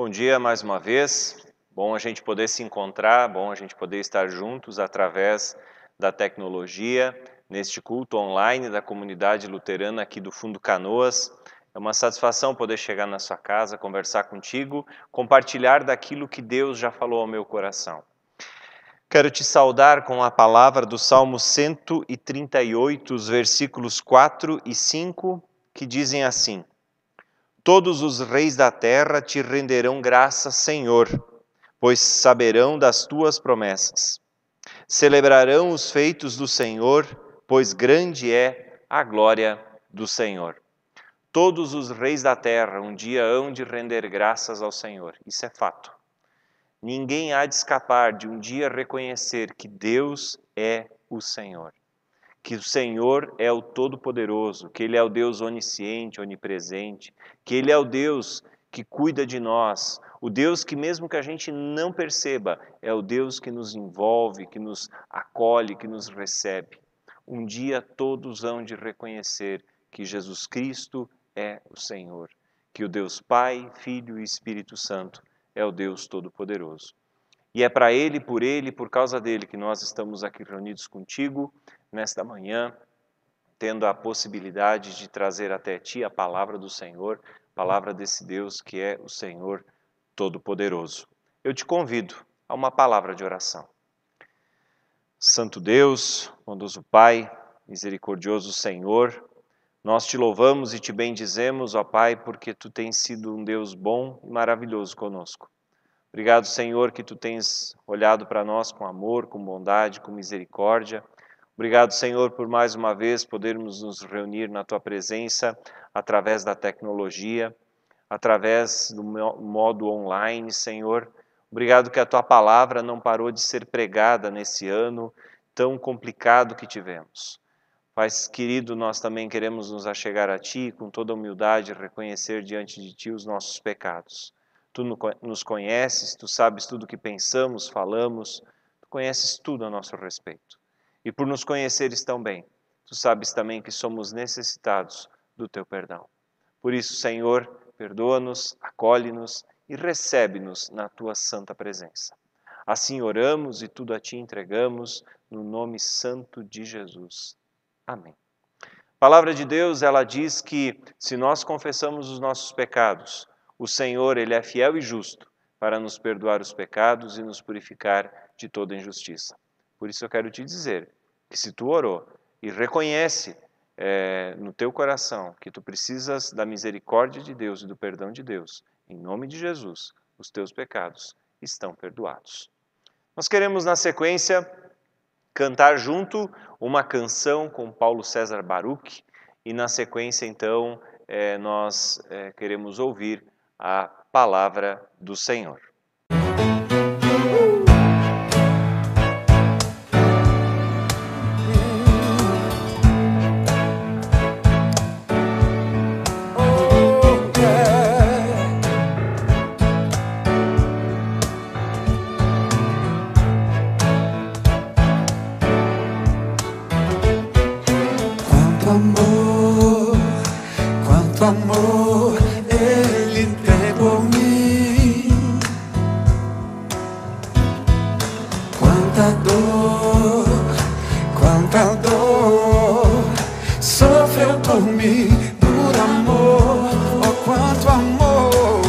bom dia mais uma vez. Bom a gente poder se encontrar, bom a gente poder estar juntos através da tecnologia, neste culto online da comunidade luterana aqui do Fundo Canoas. É uma satisfação poder chegar na sua casa, conversar contigo, compartilhar daquilo que Deus já falou ao meu coração. Quero te saudar com a palavra do Salmo 138, os versículos 4 e 5, que dizem assim: Todos os reis da terra te renderão graças, Senhor, pois saberão das tuas promessas. Celebrarão os feitos do Senhor, pois grande é a glória do Senhor. Todos os reis da terra um dia hão de render graças ao Senhor. Isso é fato. Ninguém há de escapar de um dia reconhecer que Deus é o Senhor. Que o Senhor é o Todo-Poderoso, que Ele é o Deus onisciente, onipresente, que Ele é o Deus que cuida de nós, o Deus que mesmo que a gente não perceba, é o Deus que nos envolve, que nos acolhe, que nos recebe. Um dia todos hão de reconhecer que Jesus Cristo é o Senhor, que o Deus Pai, Filho e Espírito Santo é o Deus Todo-Poderoso. E é para Ele, por causa dEle, que nós estamos aqui reunidos contigo, nesta manhã, tendo a possibilidade de trazer até ti a palavra do Senhor, palavra desse Deus que é o Senhor Todo-Poderoso. Eu te convido a uma palavra de oração. Santo Deus, bondoso Pai, misericordioso Senhor, nós te louvamos e te bendizemos, ó Pai, porque Tu tens sido um Deus bom e maravilhoso conosco. Obrigado, Senhor, que Tu tens olhado para nós com amor, com bondade, com misericórdia. Obrigado, Senhor, por mais uma vez podermos nos reunir na Tua presença através da tecnologia, através do modo online, Senhor. Obrigado que a Tua palavra não parou de ser pregada nesse ano tão complicado que tivemos. Pai querido, nós também queremos nos achegar a Ti com toda humildade, reconhecer diante de Ti os nossos pecados. Tu nos conheces, Tu sabes tudo o que pensamos, falamos, Tu conheces tudo a nosso respeito. E por nos conheceres tão bem, Tu sabes também que somos necessitados do Teu perdão. Por isso, Senhor, perdoa-nos, acolhe-nos e recebe-nos na Tua santa presença. Assim oramos e tudo a Ti entregamos, no nome santo de Jesus. Amém. A palavra de Deus, ela diz que se nós confessamos os nossos pecados, o Senhor, Ele é fiel e justo para nos perdoar os pecados e nos purificar de toda injustiça. Por isso eu quero te dizer que se tu orou e reconhece no teu coração que tu precisas da misericórdia de Deus e do perdão de Deus, em nome de Jesus, os teus pecados estão perdoados. Nós queremos, na sequência, cantar junto uma canção com Paulo César Baruch e, na sequência, então, nós queremos ouvir a palavra do Senhor. Quanto amor Ele tem por mim, quanta dor sofreu por mim, por amor, oh quanto amor,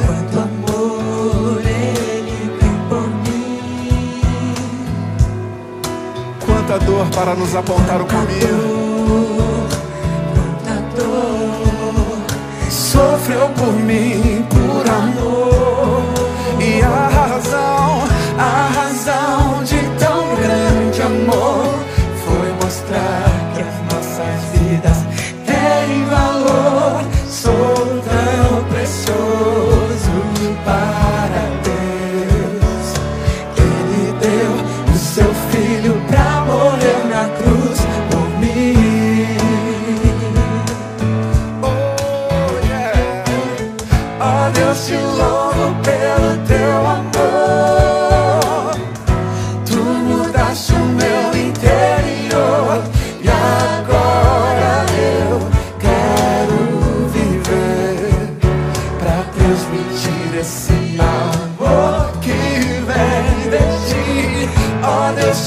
quanto amor Ele tem por mim, quanta dor para nos apontar o caminho. Sofreu por mim, por amor. E a razão de tão grande amor foi mostrar que as nossas vidas têm valor. Sou tão precioso para Deus. Ele deu o seu filho pra morrer na cruz por mim. Deus te louva.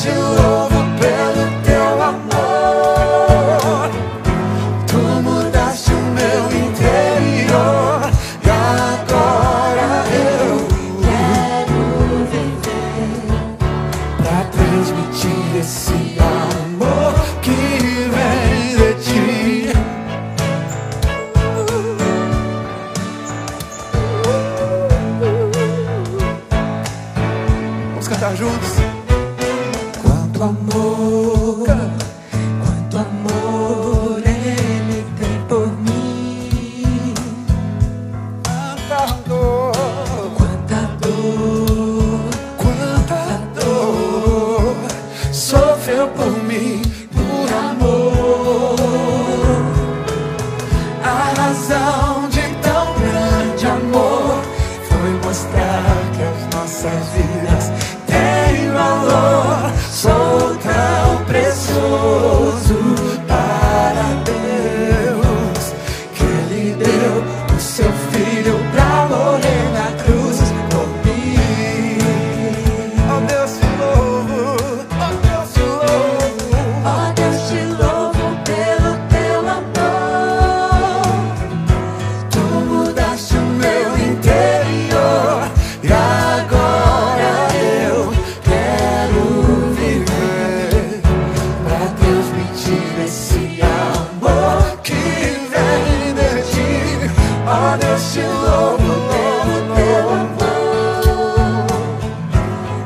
te louvo pelo teu amor. Tu mudaste o meu interior e agora eu quero viver pra transmitir esse amor que vem de ti. Vamos cantar juntos. Quanto amor Ele tem por mim. Quanta dor sofreu por mim, por amor. A razão de tão grande amor foi mostrar que as nossas vidas têm valor. Sou tão precioso para Deus que Ele deu o seu filho pra morrer na cruz por mim. Oh Deus, te louvo, oh Deus, te louvo, oh Deus, te louvo pelo teu amor. Tu mudaste o meu interior e agora eu quero viver pra transmitir esse amor que vem de ti. Oh Deus, te louvo pelo teu amor.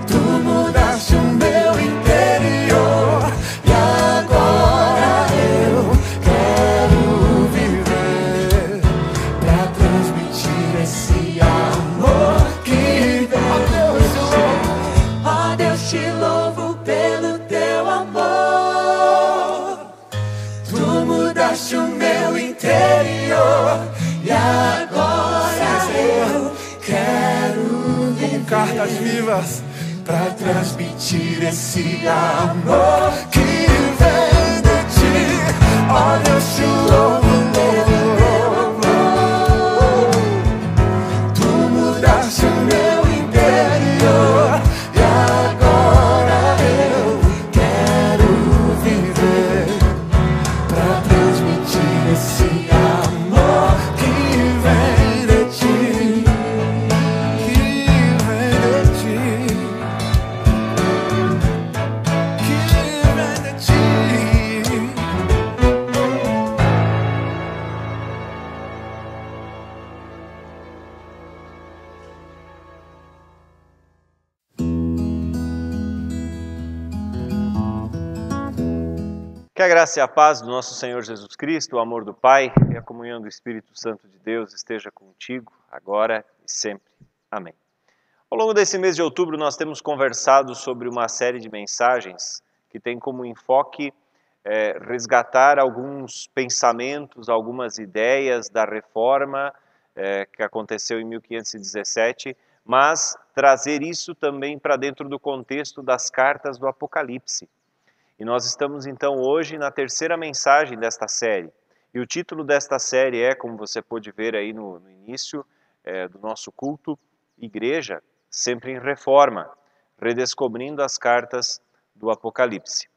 Tu mudaste o meu interior e agora eu quero viver pra transmitir esse amor que vem de ti. Oh Deus, te louvo pelo teu amor. Tu mudaste o meu interior e agora eu quero viver como cartas vivas pra transmitir esse amor que vem de ti. Oh Deus, te louvo pelo teu amor. Tu mudaste o meu interior e agora eu quero viver pra transmitir esse amor que vem de ti, que vem de ti, que vem de ti. Que a graça e a paz do nosso Senhor Jesus Cristo, o amor do Pai e a comunhão do Espírito Santo de Deus esteja contigo, agora e sempre. Amém. Ao longo desse mês de outubro, nós temos conversado sobre uma série de mensagens que tem como enfoque resgatar alguns pensamentos, algumas ideias da reforma que aconteceu em 1517, mas trazer isso também para dentro do contexto das cartas do Apocalipse. E nós estamos então hoje na terceira mensagem desta série. E o título desta série é, como você pôde ver aí no início do nosso culto, Igreja sempre em Reforma, redescobrindo as cartas do Apocalipse.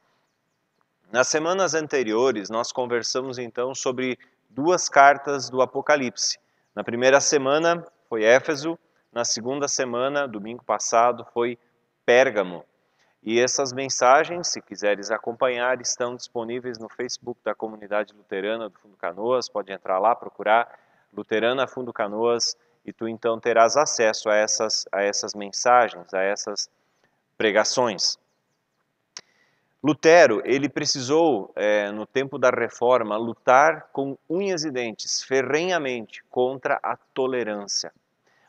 Nas semanas anteriores, nós conversamos então sobre duas cartas do Apocalipse. Na primeira semana foi Éfeso, na segunda semana, domingo passado, foi Pérgamo. E essas mensagens, se quiseres acompanhar, estão disponíveis no Facebook da Comunidade Luterana do Fundo Canoas. Pode entrar lá, procurar Luterana Fundo Canoas e tu então terás acesso a essas mensagens, a essas pregações. Lutero, ele precisou, no tempo da Reforma, lutar com unhas e dentes, ferrenhamente, contra a tolerância.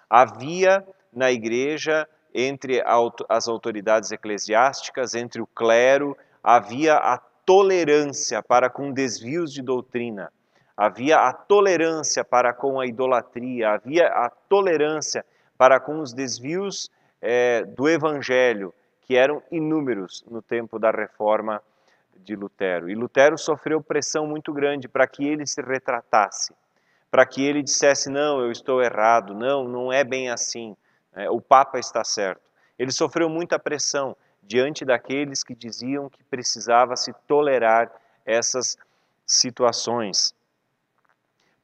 Havia na igreja, entre as autoridades eclesiásticas, entre o clero, havia a tolerância para com desvios de doutrina, havia a tolerância para com a idolatria, havia a tolerância para com os desvios do evangelho, que eram inúmeros no tempo da reforma de Lutero. E Lutero sofreu pressão muito grande para que ele se retratasse, para que ele dissesse, não, eu estou errado, não é bem assim, o Papa está certo. Ele sofreu muita pressão diante daqueles que diziam que precisava se tolerar essas situações.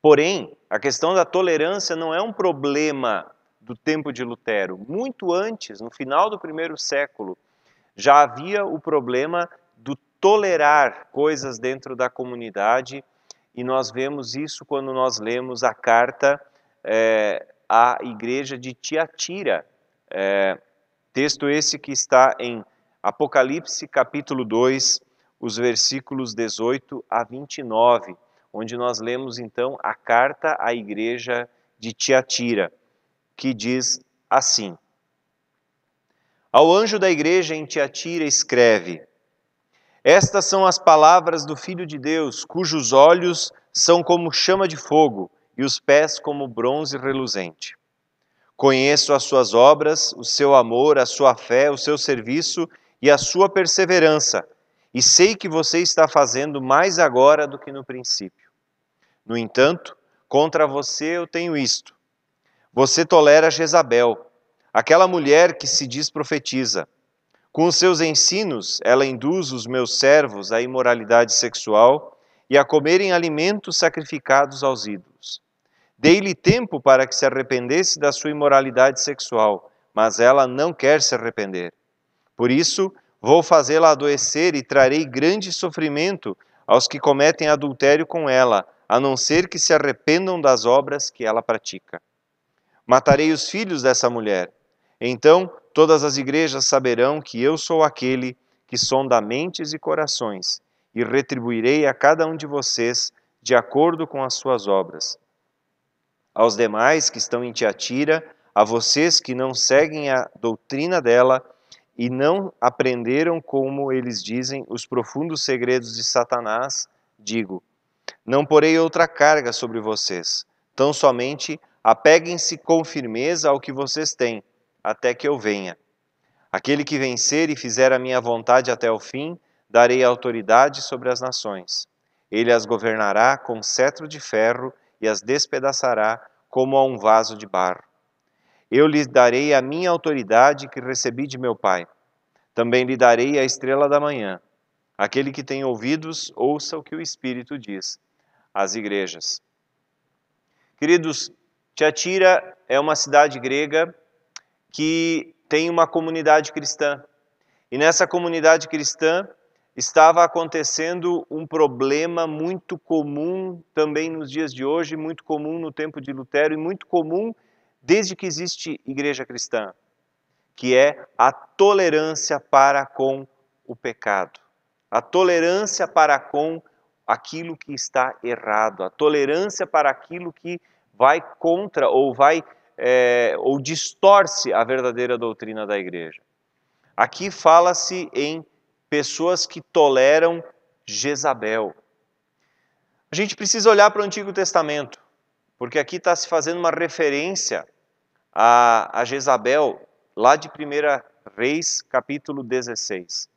Porém, a questão da tolerância não é um problema do tempo de Lutero. Muito antes, no final do primeiro século, já havia o problema do tolerar coisas dentro da comunidade, e nós vemos isso quando nós lemos a carta à igreja de Tiatira. Texto esse que está em Apocalipse capítulo 2, os versículos 18 a 29, onde nós lemos então a carta à igreja de Tiatira, que diz assim: Ao anjo da igreja em Tiatira escreve: Estas são as palavras do Filho de Deus, cujos olhos são como chama de fogo e os pés como bronze reluzente. Conheço as suas obras, o seu amor, a sua fé, o seu serviço e a sua perseverança, e sei que você está fazendo mais agora do que no princípio. No entanto, contra você eu tenho isto: você tolera Jezabel, aquela mulher que se diz profetiza. Com os seus ensinos, ela induz os meus servos à imoralidade sexual e a comerem alimentos sacrificados aos ídolos. Dei-lhe tempo para que se arrependesse da sua imoralidade sexual, mas ela não quer se arrepender. Por isso, vou fazê-la adoecer e trarei grande sofrimento aos que cometem adultério com ela, a não ser que se arrependam das obras que ela pratica. Matarei os filhos dessa mulher. Então, todas as igrejas saberão que eu sou aquele que sonda mentes e corações, e retribuirei a cada um de vocês de acordo com as suas obras. Aos demais que estão em Tiatira, a vocês que não seguem a doutrina dela e não aprenderam, como eles dizem, os profundos segredos de Satanás, digo: não porei outra carga sobre vocês, tão somente apeguem-se com firmeza ao que vocês têm, até que eu venha. Aquele que vencer e fizer a minha vontade até o fim, darei autoridade sobre as nações. Ele as governará com cetro de ferro e as despedaçará como a um vaso de barro. Eu lhes darei a minha autoridade que recebi de meu Pai. Também lhe darei a estrela da manhã. Aquele que tem ouvidos, ouça o que o Espírito diz às igrejas. Queridos, Tiatira é uma cidade grega que tem uma comunidade cristã. E nessa comunidade cristã estava acontecendo um problema muito comum também nos dias de hoje, muito comum no tempo de Lutero e muito comum desde que existe igreja cristã, que é a tolerância para com o pecado. A tolerância para com aquilo que está errado, a tolerância para aquilo que vai contra ou ou distorce a verdadeira doutrina da igreja. Aqui fala-se em pessoas que toleram Jezabel. A gente precisa olhar para o Antigo Testamento, porque aqui está se fazendo uma referência a Jezabel, lá de 1 Reis, capítulo 16.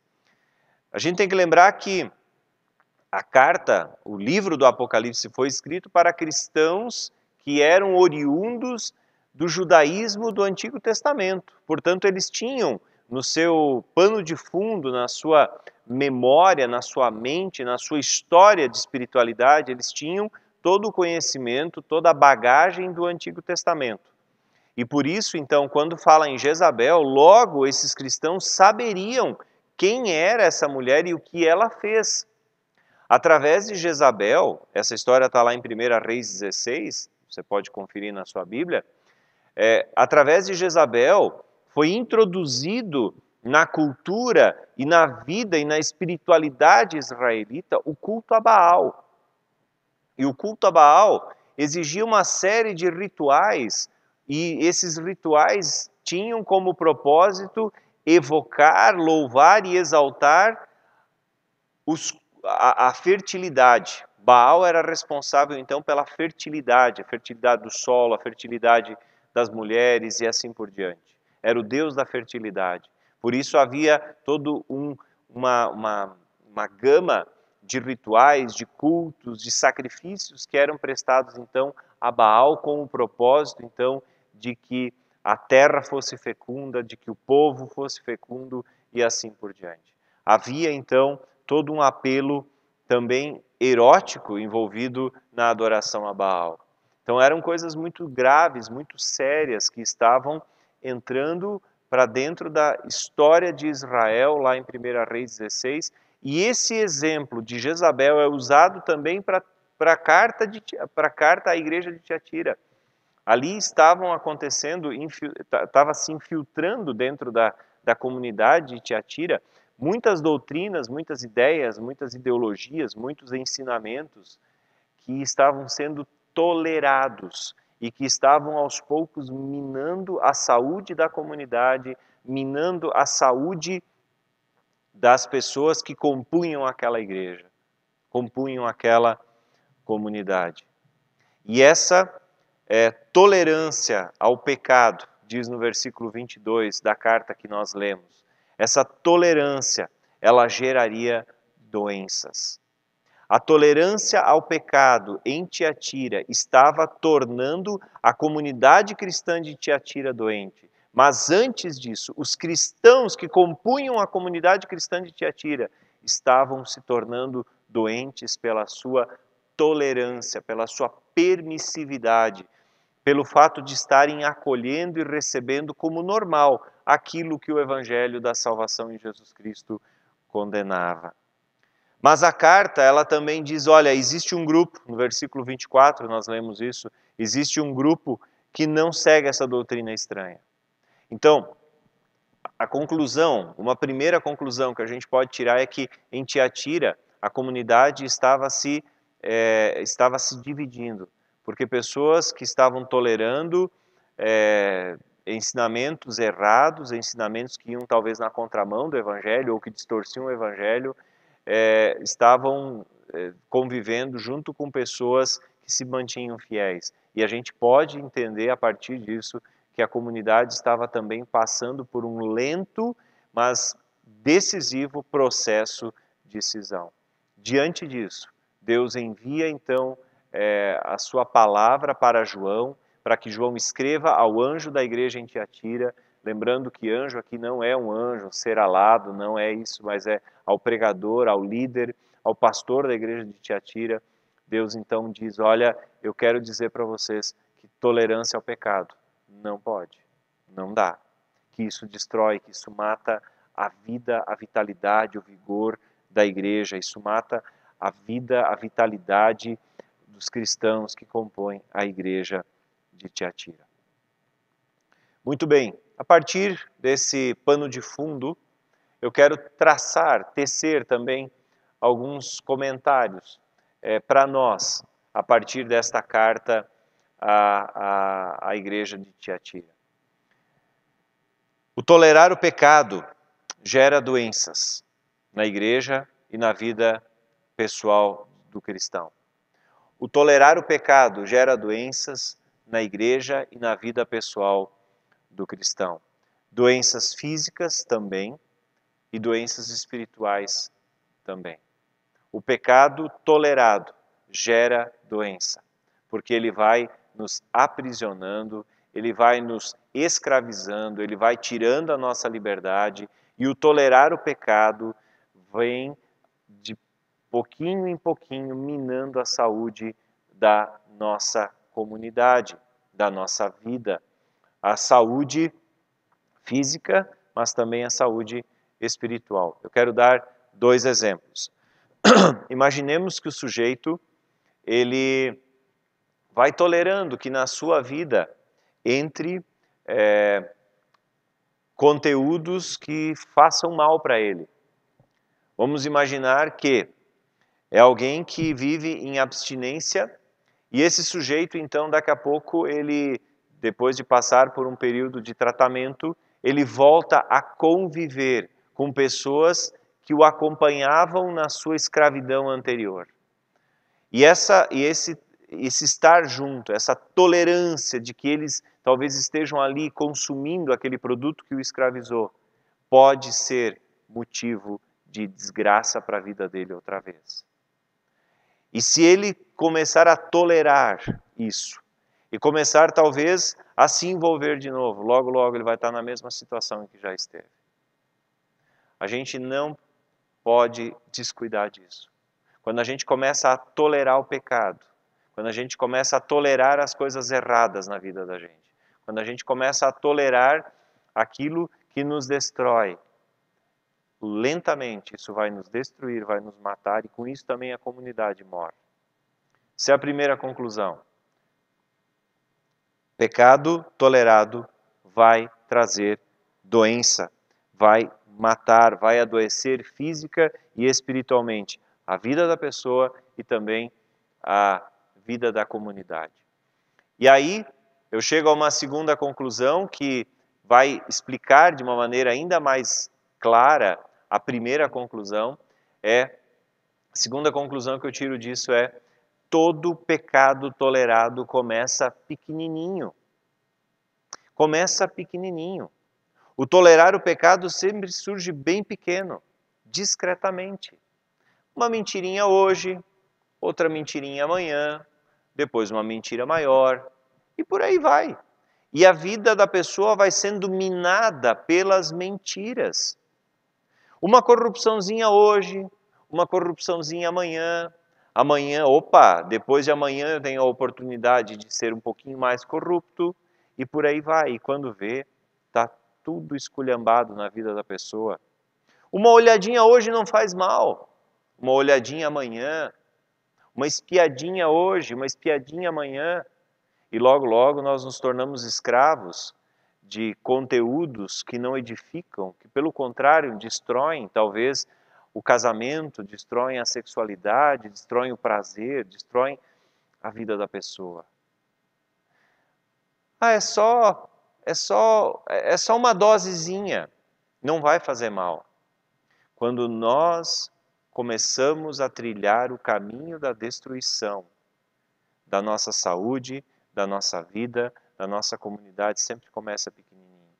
A gente tem que lembrar que a carta, o livro do Apocalipse, foi escrito para cristãos que eram oriundos do judaísmo do Antigo Testamento. Portanto, eles tinham no seu pano de fundo, na sua memória, na sua mente, na sua história de espiritualidade, eles tinham todo o conhecimento, toda a bagagem do Antigo Testamento. E por isso, então, quando fala em Jezabel, logo esses cristãos saberiam quem era essa mulher e o que ela fez. Através de Jezabel, essa história está lá em 1 Reis 16, você pode conferir na sua Bíblia, através de Jezabel foi introduzido na cultura e na vida e na espiritualidade israelita o culto a Baal. E o culto a Baal exigia uma série de rituais, e esses rituais tinham como propósito evocar, louvar e exaltar a fertilidade. Baal era responsável então pela fertilidade, a fertilidade do solo, a fertilidade das mulheres e assim por diante. Era o Deus da fertilidade. Por isso havia toda uma gama de rituais, de cultos, de sacrifícios que eram prestados então a Baal com o propósito então de que a terra fosse fecunda, de que o povo fosse fecundo e assim por diante. Havia então todo um apelo também erótico envolvido na adoração a Baal. Então eram coisas muito graves, muito sérias que estavam entrando para dentro da história de Israel, lá em 1 Reis 16, e esse exemplo de Jezabel é usado também para a carta à igreja de Tiatira. Ali estavam acontecendo, estava se infiltrando dentro da comunidade de Tiatira muitas doutrinas, muitas ideias, muitas ideologias, muitos ensinamentos que estavam sendo tolerados e que estavam aos poucos minando a saúde da comunidade, minando a saúde das pessoas que compunham aquela igreja, compunham aquela comunidade. E essa tolerância ao pecado, diz no versículo 22 da carta que nós lemos, essa tolerância, ela geraria doenças. A tolerância ao pecado em Tiatira estava tornando a comunidade cristã de Tiatira doente. Mas antes disso, os cristãos que compunham a comunidade cristã de Tiatira estavam se tornando doentes pela sua tolerância, pela sua permissividade, pelo fato de estarem acolhendo e recebendo como normal aquilo que o evangelho da salvação em Jesus Cristo condenava. Mas a carta, ela também diz, olha, existe um grupo, no versículo 24 nós lemos isso, existe um grupo que não segue essa doutrina estranha. Então, a conclusão, uma primeira conclusão que a gente pode tirar é que em Tiatira a comunidade estava se dividindo, porque pessoas que estavam tolerando ensinamentos errados, ensinamentos que iam talvez na contramão do evangelho ou que distorciam o evangelho, estavam convivendo junto com pessoas que se mantinham fiéis. E a gente pode entender a partir disso que a comunidade estava também passando por um lento, mas decisivo processo de cisão. Diante disso, Deus envia então a sua palavra para João, para que João escreva ao anjo da igreja em Tiatira, lembrando que anjo aqui não é um anjo, um ser alado, não é isso, mas é ao pregador, ao líder, ao pastor da igreja de Tiatira. Deus então diz, olha, eu quero dizer para vocês que tolerância ao pecado não pode, não dá, que isso destrói, que isso mata a vida, a vitalidade, o vigor da igreja, isso mata a vida, a vitalidade dos cristãos que compõem a igreja de Tiatira. Muito bem, a partir desse pano de fundo, eu quero tecer também alguns comentários para nós, a partir desta carta à igreja de Tiatira. O tolerar o pecado gera doenças na igreja e na vida pessoal do cristão. O tolerar o pecado gera doenças na igreja e na vida pessoal do cristão. Doenças físicas também e doenças espirituais também. O pecado tolerado gera doença, porque ele vai nos aprisionando, ele vai nos escravizando, ele vai tirando a nossa liberdade, e o tolerar o pecado vem de pouquinho em pouquinho minando a saúde da nossa comunidade, da nossa vida, a saúde física, mas também a saúde espiritual. Eu quero dar 2 exemplos. Imaginemos que o sujeito, ele vai tolerando que na sua vida entre conteúdos que façam mal para ele. Vamos imaginar que é alguém que vive em abstinência e esse sujeito, então, daqui a pouco, ele, depois de passar por um período de tratamento, ele volta a conviver com pessoas que o acompanhavam na sua escravidão anterior. E esse estar junto, essa tolerância de que eles talvez estejam ali consumindo aquele produto que o escravizou, pode ser motivo de desgraça para a vida dele outra vez. E se ele começar a tolerar isso, e começar talvez a se envolver de novo, logo, logo ele vai estar na mesma situação em que já esteve. A gente não pode descuidar disso. Quando a gente começa a tolerar o pecado, quando a gente começa a tolerar as coisas erradas na vida da gente, quando a gente começa a tolerar aquilo que nos destrói, lentamente isso vai nos destruir, vai nos matar, e com isso também a comunidade morre. Essa é a primeira conclusão. Pecado tolerado vai trazer doença, vai matar, vai adoecer física e espiritualmente a vida da pessoa e também a vida da comunidade. E aí eu chego a uma segunda conclusão que vai explicar de uma maneira ainda mais clara a primeira conclusão. A segunda conclusão que eu tiro disso é: todo pecado tolerado começa pequenininho. Começa pequenininho. O tolerar o pecado sempre surge bem pequeno, discretamente. Uma mentirinha hoje, outra mentirinha amanhã, depois uma mentira maior, e por aí vai. E a vida da pessoa vai sendo minada pelas mentiras. Uma corrupçãozinha hoje, uma corrupçãozinha amanhã. Amanhã, opa, depois de amanhã eu tenho a oportunidade de ser um pouquinho mais corrupto, e por aí vai. E quando vê, está tudo esculhambado na vida da pessoa. Uma olhadinha hoje não faz mal. Uma olhadinha amanhã, uma espiadinha hoje, uma espiadinha amanhã, e logo, logo nós nos tornamos escravos de conteúdos que não edificam, que pelo contrário destroem talvez o casamento, destroem a sexualidade, destroem o prazer, destroem a vida da pessoa. É só uma dosezinha, não vai fazer mal. Quando nós começamos a trilhar o caminho da destruição da nossa saúde, da nossa vida, da nossa comunidade, sempre começa pequenininho.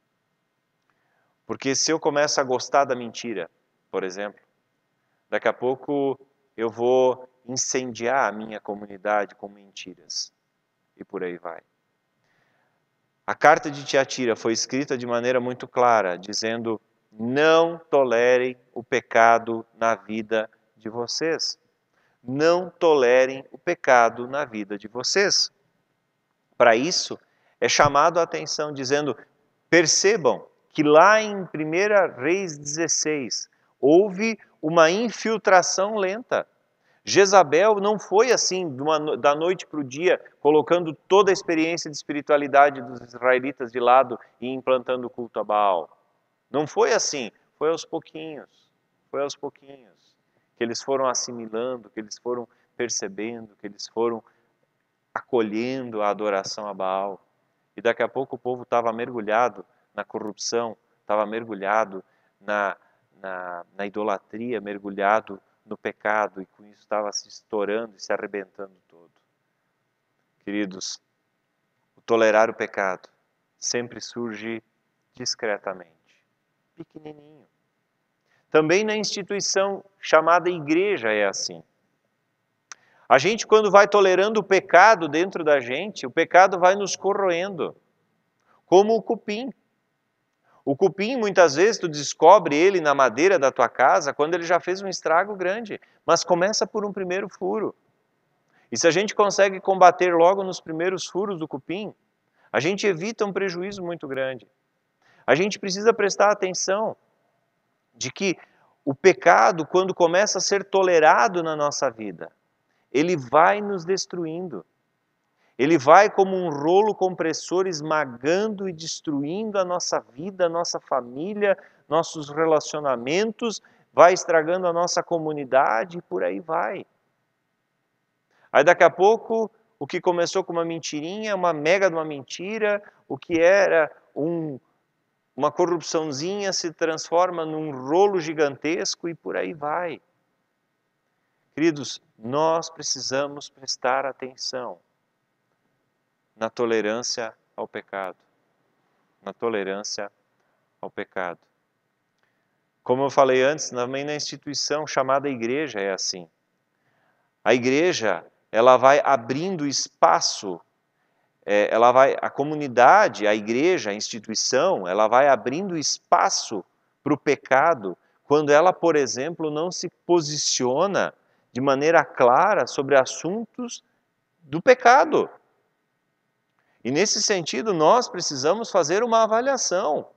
Porque se eu começo a gostar da mentira, por exemplo, daqui a pouco eu vou incendiar a minha comunidade com mentiras. E por aí vai. A carta de Tiatira foi escrita de maneira muito clara, dizendo: não tolerem o pecado na vida de vocês. Não tolerem o pecado na vida de vocês. Para isso, é chamado a atenção, dizendo: percebam que lá em 1 Reis 16, houve uma infiltração lenta. Jezabel não foi assim, da noite para o dia, colocando toda a experiência de espiritualidade dos israelitas de lado e implantando o culto a Baal. Não foi assim, foi aos pouquinhos, que eles foram assimilando, que eles foram percebendo, que eles foram acolhendo a adoração a Baal. E daqui a pouco o povo estava mergulhado na corrupção, estava mergulhado na idolatria, mergulhado no pecado, e com isso estava se estourando e se arrebentando todo. Queridos, o tolerar o pecado sempre surge discretamente, pequenininho. Também na instituição chamada igreja é assim. A gente, quando vai tolerando o pecado dentro da gente, o pecado vai nos corroendo, como o cupim. O cupim, muitas vezes, tu descobre ele na madeira da tua casa quando ele já fez um estrago grande, mas começa por um primeiro furo. E se a gente consegue combater logo nos primeiros furos do cupim, a gente evita um prejuízo muito grande. A gente precisa prestar atenção de que o pecado, quando começa a ser tolerado na nossa vida, ele vai nos destruindo. Ele vai como um rolo compressor esmagando e destruindo a nossa vida, a nossa família, nossos relacionamentos, vai estragando a nossa comunidade e por aí vai. Aí daqui a pouco, o que começou com uma mentirinha, uma mega de uma mentira, o que era uma corrupçãozinha se transforma num rolo gigantesco e por aí vai. Queridos, nós precisamos prestar atenção na tolerância ao pecado. Na tolerância ao pecado. Como eu falei antes, também na instituição chamada igreja é assim. A igreja, ela vai abrindo espaço, a comunidade, a igreja, a instituição, ela vai abrindo espaço para o pecado quando ela, por exemplo, não se posiciona de maneira clara sobre assuntos do pecado. E nesse sentido, nós precisamos fazer uma avaliação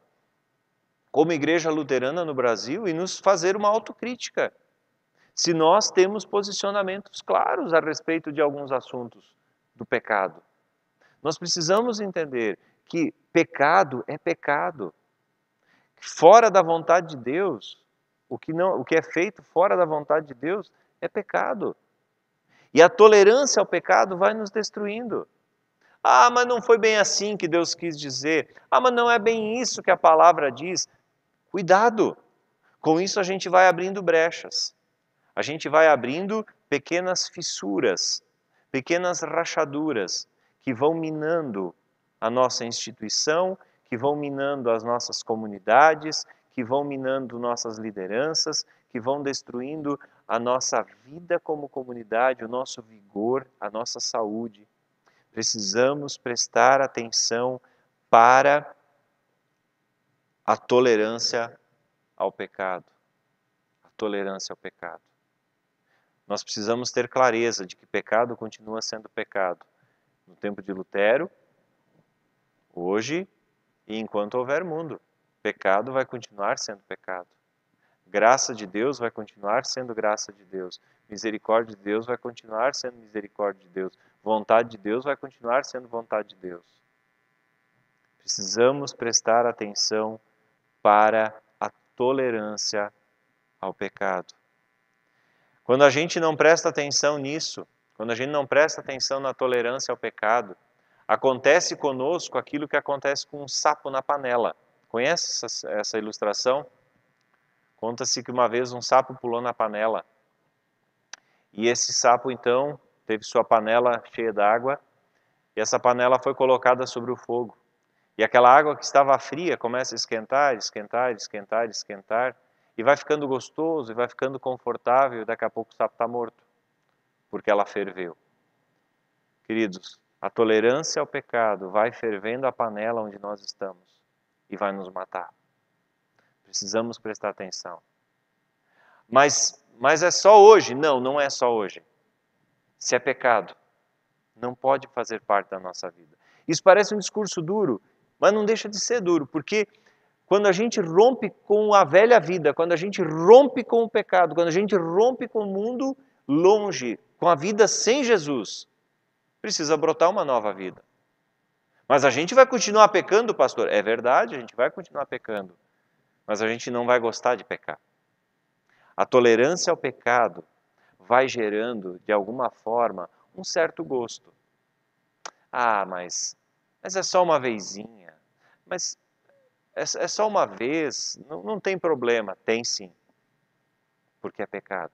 como igreja luterana no Brasil e nos fazer uma autocrítica. Se nós temos posicionamentos claros a respeito de alguns assuntos do pecado. Nós precisamos entender que pecado é pecado. Fora da vontade de Deus, o que é feito fora da vontade de Deus é pecado. E a tolerância ao pecado vai nos destruindo. Ah, mas não foi bem assim que Deus quis dizer. Ah, mas não é bem isso que a palavra diz. Cuidado! Com isso a gente vai abrindo brechas. A gente vai abrindo pequenas fissuras, pequenas rachaduras que vão minando a nossa instituição, que vão minando as nossas comunidades, que vão minando nossas lideranças, que vão destruindo a nossa vida como comunidade, o nosso vigor, a nossa saúde. Precisamos prestar atenção para a tolerância ao pecado. A tolerância ao pecado. Nós precisamos ter clareza de que pecado continua sendo pecado. No tempo de Lutero, hoje e enquanto houver mundo. Pecado vai continuar sendo pecado. Graça de Deus vai continuar sendo graça de Deus. Misericórdia de Deus vai continuar sendo misericórdia de Deus. Vontade de Deus vai continuar sendo vontade de Deus. Precisamos prestar atenção para a tolerância ao pecado. Quando a gente não presta atenção nisso, quando a gente não presta atenção na tolerância ao pecado, acontece conosco aquilo que acontece com um sapo na panela. Conhece essa ilustração? Conta-se que uma vez um sapo pulou na panela. E esse sapo, então, teve sua panela cheia d'água, e essa panela foi colocada sobre o fogo. E aquela água que estava fria começa a esquentar, esquentar, esquentar, esquentar, e vai ficando gostoso, e vai ficando confortável, e daqui a pouco o sapo está morto, porque ela ferveu. Queridos, a tolerância ao pecado vai fervendo a panela onde nós estamos, e vai nos matar. Precisamos prestar atenção. Mas é só hoje? Não, não é só hoje. Se é pecado, não pode fazer parte da nossa vida. Isso parece um discurso duro, mas não deixa de ser duro, porque quando a gente rompe com a velha vida, quando a gente rompe com o pecado, quando a gente rompe com o mundo longe, com a vida sem Jesus, precisa brotar uma nova vida. Mas a gente vai continuar pecando, pastor? É verdade, a gente vai continuar pecando, mas a gente não vai gostar de pecar. A tolerância ao pecado vai gerando, de alguma forma, um certo gosto. Ah, mas é só uma vezinha. Mas é só uma vez, não tem problema. Tem sim, porque é pecado.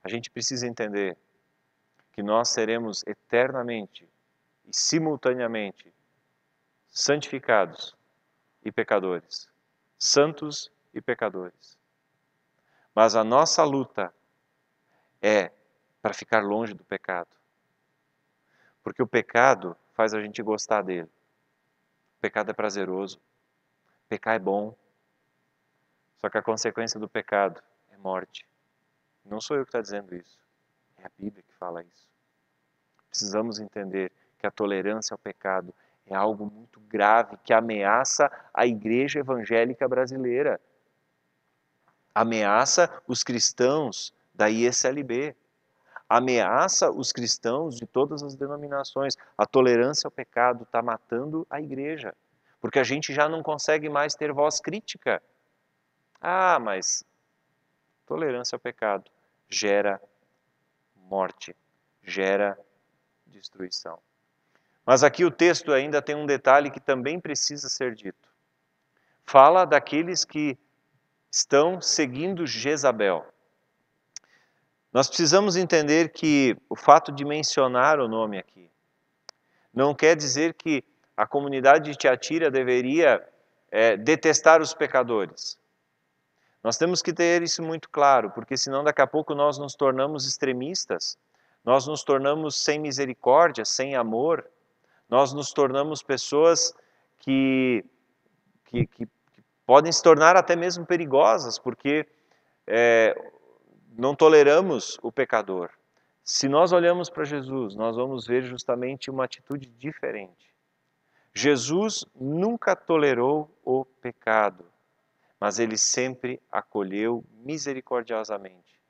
A gente precisa entender que nós seremos eternamente e simultaneamente santificados e pecadores. Santos e pecadores. Mas a nossa luta é para ficar longe do pecado. Porque o pecado faz a gente gostar dele. O pecado é prazeroso. Pecar é bom. Só que a consequência do pecado é morte. Não sou eu que estou dizendo isso. É a Bíblia que fala isso. Precisamos entender que a tolerância ao pecado é algo muito grave que ameaça a igreja evangélica brasileira. Ameaça os cristãos da ISLB. Ameaça os cristãos de todas as denominações. A tolerância ao pecado está matando a igreja. Porque a gente já não consegue mais ter voz crítica. Ah, mas tolerância ao pecado gera morte, gera destruição. Mas aqui o texto ainda tem um detalhe que também precisa ser dito. Fala daqueles que estão seguindo Jezabel. Nós precisamos entender que o fato de mencionar o nome aqui não quer dizer que a comunidade de Tiatira deveria detestar os pecadores. Nós temos que ter isso muito claro, porque senão daqui a pouco nós nos tornamos extremistas, nós nos tornamos sem misericórdia, sem amor, nós nos tornamos pessoas que podem se tornar até mesmo perigosas, porque não toleramos o pecador. Se nós olhamos para Jesus, nós vamos ver justamente uma atitude diferente. Jesus nunca tolerou o pecado, mas ele sempre acolheu misericordiosamente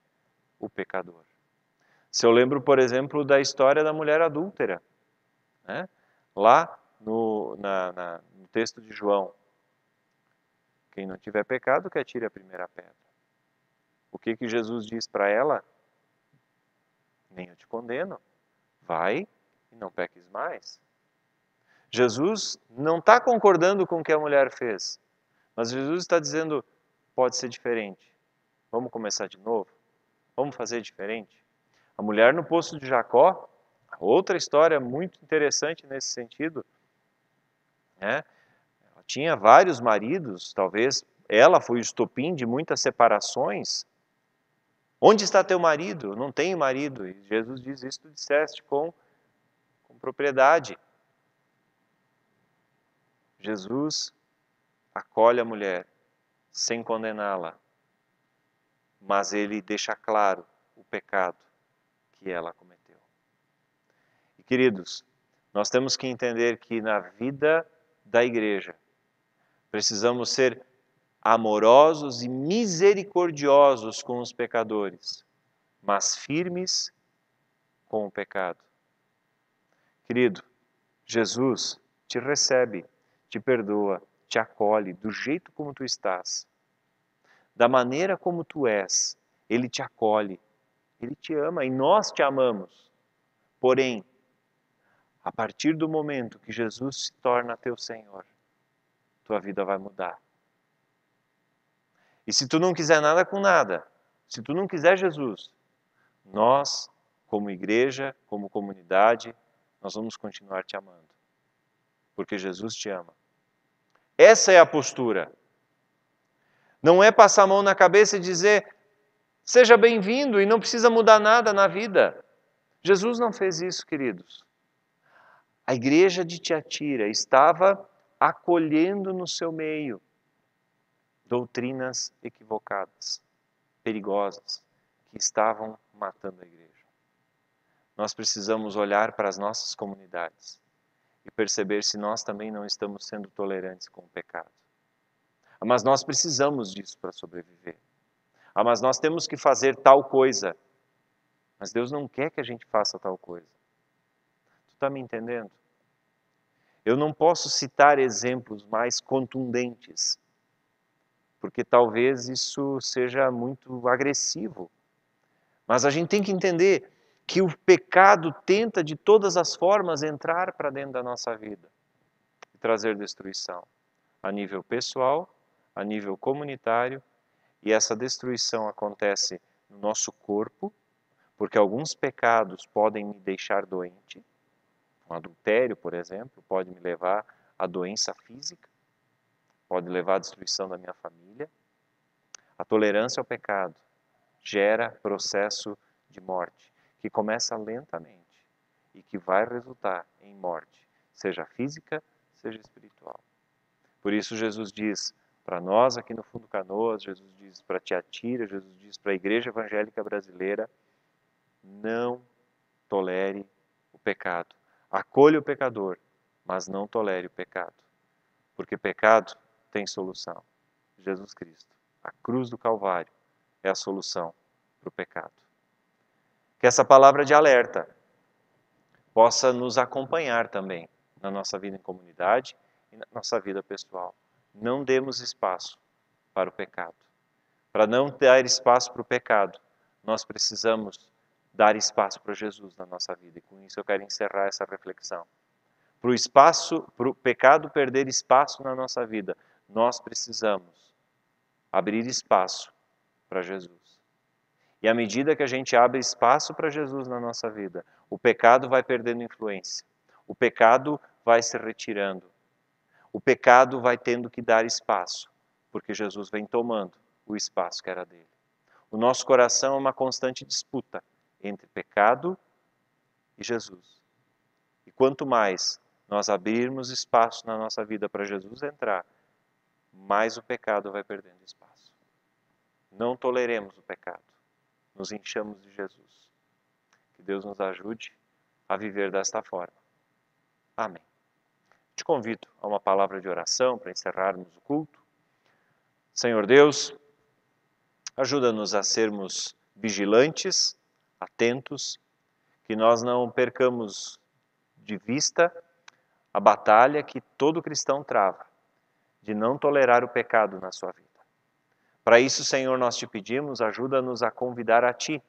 o pecador. Se eu lembro, por exemplo, da história da mulher adúltera, né? Lá no texto de João, quem não tiver pecado, que atire a primeira pedra. O que Jesus diz para ela? Nem eu te condeno, vai e não peques mais. Jesus não está concordando com o que a mulher fez, mas Jesus está dizendo, pode ser diferente. Vamos começar de novo? Vamos fazer diferente? A mulher no poço de Jacó, outra história muito interessante nesse sentido, né? Ela tinha vários maridos, talvez ela foi o estopim de muitas separações. Onde está teu marido? Não tenho marido. E Jesus diz, isso tu disseste com propriedade. Jesus acolhe a mulher sem condená-la, mas ele deixa claro o pecado que ela cometeu. E queridos, nós temos que entender que na vida da igreja precisamos ser amorosos e misericordiosos com os pecadores, mas firmes com o pecado. Querido, Jesus te recebe, te perdoa, te acolhe do jeito como tu estás. Da maneira como tu és, Ele te acolhe, Ele te ama e nós te amamos. Porém, a partir do momento que Jesus se torna teu Senhor, tua vida vai mudar. E se tu não quiser nada com nada, se tu não quiser Jesus, nós, como igreja, como comunidade, nós vamos continuar te amando. Porque Jesus te ama. Essa é a postura. Não é passar a mão na cabeça e dizer, seja bem-vindo e não precisa mudar nada na vida. Jesus não fez isso, queridos. A igreja de Tiatira estava acolhendo no seu meio doutrinas equivocadas, perigosas, que estavam matando a igreja. Nós precisamos olhar para as nossas comunidades e perceber se nós também não estamos sendo tolerantes com o pecado. Mas nós precisamos disso para sobreviver. Mas nós temos que fazer tal coisa. Mas Deus não quer que a gente faça tal coisa. Tu está me entendendo? Eu não posso citar exemplos mais contundentes, porque talvez isso seja muito agressivo. Mas a gente tem que entender que o pecado tenta de todas as formas entrar para dentro da nossa vida e trazer destruição, a nível pessoal, a nível comunitário, e essa destruição acontece no nosso corpo, porque alguns pecados podem me deixar doente. Um adultério, por exemplo, pode me levar à doença física, pode levar à destruição da minha família. A tolerância ao pecado gera processo de morte, que começa lentamente e que vai resultar em morte, seja física, seja espiritual. Por isso Jesus diz para nós aqui no Fundo Canoas, Jesus diz para Tiatira, Jesus diz para a Igreja Evangélica Brasileira, não tolere o pecado. Acolha o pecador, mas não tolere o pecado. Porque pecado tem solução. Jesus Cristo. A cruz do Calvário é a solução para o pecado. Que essa palavra de alerta possa nos acompanhar também na nossa vida em comunidade e na nossa vida pessoal. Não demos espaço para o pecado. Para não dar espaço para o pecado, nós precisamos dar espaço para Jesus na nossa vida. E com isso eu quero encerrar essa reflexão. Para o pecado perder espaço na nossa vida, nós precisamos abrir espaço para Jesus. E à medida que a gente abre espaço para Jesus na nossa vida, o pecado vai perdendo influência. O pecado vai se retirando. O pecado vai tendo que dar espaço, porque Jesus vem tomando o espaço que era dele. O nosso coração é uma constante disputa entre pecado e Jesus. E quanto mais nós abrirmos espaço na nossa vida para Jesus entrar, mais o pecado vai perdendo espaço. Não toleremos o pecado. Nos enchamos de Jesus. Que Deus nos ajude a viver desta forma. Amém. Te convido a uma palavra de oração para encerrarmos o culto. Senhor Deus, ajuda-nos a sermos vigilantes, atentos, que nós não percamos de vista a batalha que todo cristão trava, de não tolerar o pecado na sua vida. Para isso, Senhor, nós te pedimos, ajuda-nos a convidar a Ti,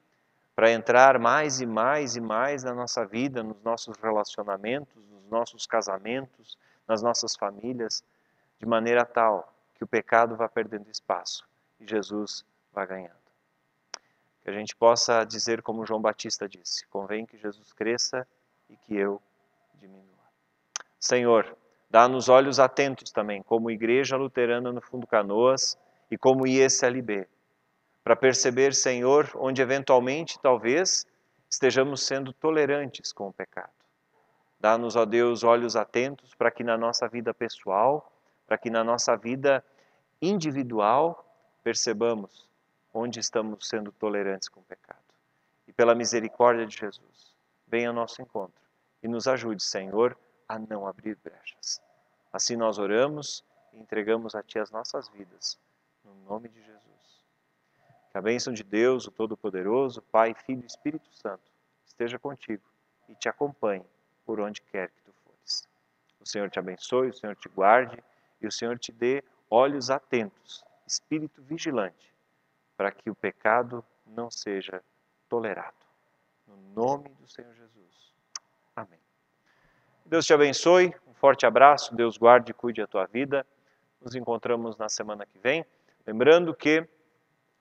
para entrar mais e mais e mais na nossa vida, nos nossos relacionamentos, nos nossos casamentos, nas nossas famílias, de maneira tal que o pecado vá perdendo espaço e Jesus vá ganhando. Que a gente possa dizer como João Batista disse, convém que Jesus cresça e que eu diminua. Senhor, dá-nos olhos atentos também, como Igreja Luterana no Fundo Canoas e como IECLB, para perceber, Senhor, onde eventualmente, talvez, estejamos sendo tolerantes com o pecado. Dá-nos, ó Deus, olhos atentos para que na nossa vida pessoal, para que na nossa vida individual, percebamos onde estamos sendo tolerantes com o pecado. E pela misericórdia de Jesus, venha ao nosso encontro e nos ajude, Senhor, a não abrir brechas. Assim nós oramos e entregamos a Ti as nossas vidas, no nome de Jesus. Que a bênção de Deus, o Todo-Poderoso, Pai, Filho e Espírito Santo, esteja contigo e te acompanhe por onde quer que tu fores. O Senhor te abençoe, o Senhor te guarde e o Senhor te dê olhos atentos, espírito vigilante, para que o pecado não seja tolerado. No nome do Senhor Jesus. Amém. Deus te abençoe, um forte abraço, Deus guarde e cuide a tua vida. Nos encontramos na semana que vem. Lembrando que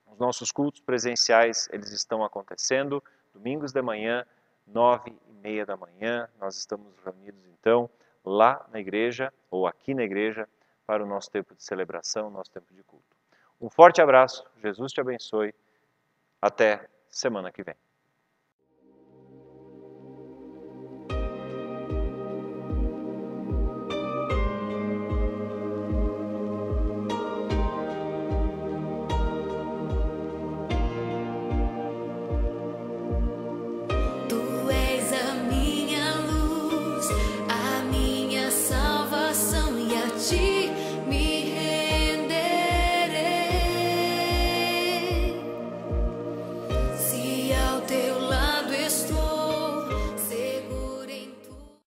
os nossos cultos presenciais, eles estão acontecendo, domingos de manhã, 9h30 da manhã. Nós estamos reunidos, então, lá na igreja, ou aqui na igreja, para o nosso tempo de celebração, nosso tempo de culto. Um forte abraço, Jesus te abençoe. Até semana que vem.